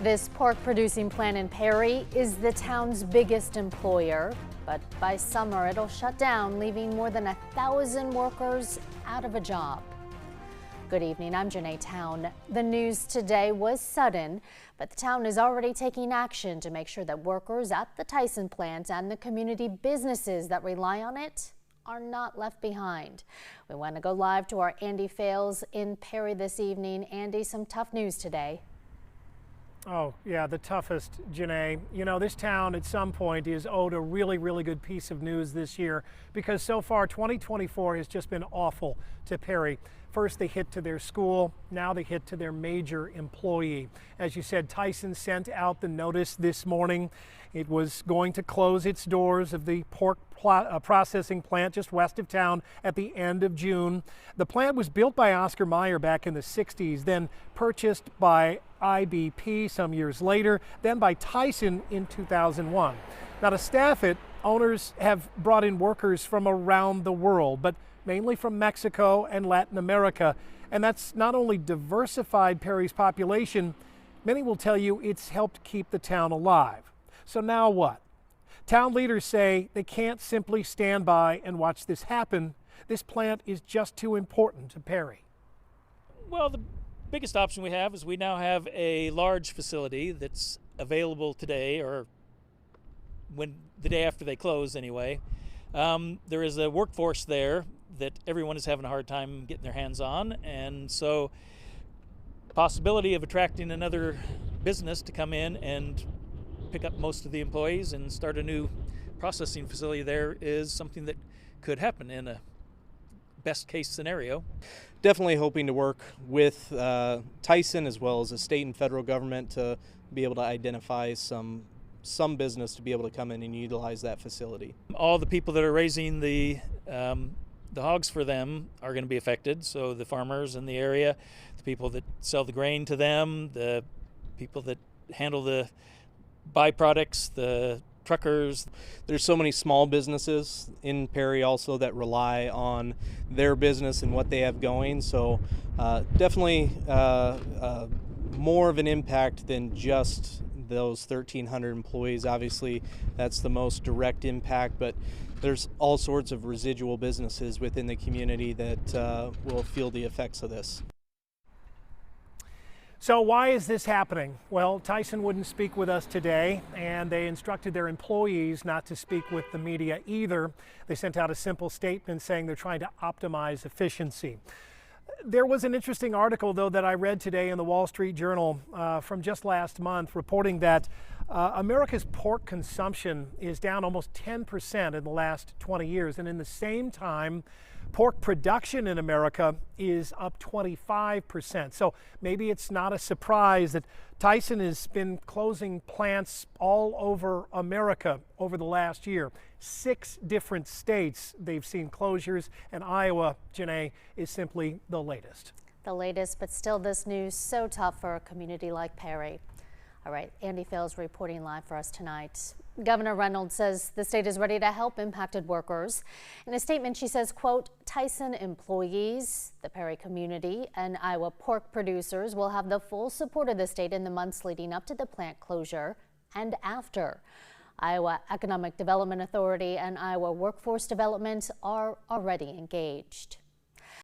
This pork producing plant in Perry is the town's biggest employer, but by summer it'll shut down, leaving more than 1,000 workers out of a job. Good evening, I'm Janae Town. The news today was sudden, but the town is already taking action to make sure that workers at the Tyson plant and the community businesses that rely on it are not left behind. We want to go live to our Andy Fales in Perry this evening. Andy, some tough news today. Oh, yeah, the toughest, Janae. You know, this town at some point is owed a really good piece of news this year because so far 2024 has just been awful to Perry. First, the hit to their school, now the hit to their major employee. As you said, Tyson sent out the notice this morning. It was going to close its doors of the pork processing plant just west of town at the end of June. The plant was built by Oscar Mayer back in the 60s, then purchased by IBP some years later, then by Tyson in 2001. Now, to staff it, owners have brought in workers from around the world, but mainly from Mexico and Latin America. And that's not only diversified Perry's population, many will tell you it's helped keep the town alive. So now what? Town leaders say they can't simply stand by and watch this happen. This plant is just too important to Perry. Well, the biggest option we have is we now have a large facility that's available today, or when the day after they close anyway. There is a workforce there that everyone is having a hard time getting their hands on, and so possibility of attracting another business to come in and pick up most of the employees and start a new processing facility there is something that could happen in a best case scenario. Definitely hoping to work with Tyson as well as the state and federal government to be able to identify some business to be able to come in and utilize that facility. All the people that are raising the hogs for them are going to be affected. So the farmers in the area, the people that sell the grain to them, the people that handle the byproducts, the truckers. There's so many small businesses in Perry also that rely on their business and what they have going. So definitely more of an impact than just those 1,300 employees. Obviously, that's the most direct impact, but there's all sorts of residual businesses within the community that will feel the effects of this. So why is this happening? Well, Tyson wouldn't speak with us today, and they instructed their employees not to speak with the media either. They sent out a simple statement saying they're trying to optimize efficiency. There was an interesting article, though, that I read today in the Wall Street Journal from just last month reporting that America's pork consumption is down almost 10% in the last 20 years. And in the same time, pork production in America is up 25%. So maybe it's not a surprise that Tyson has been closing plants all over America over the last year. 6 different states they've seen closures, and Iowa, Janae, is simply the latest. The latest, but still this news so tough for a community like Perry. All right, Andy Fales reporting live for us tonight. Governor Reynolds says the state is ready to help impacted workers. In a statement, she says, quote, Tyson employees, the Perry community, and Iowa pork producers will have the full support of the state in the months leading up to the plant closure and after. Iowa Economic Development Authority and Iowa Workforce Development are already engaged.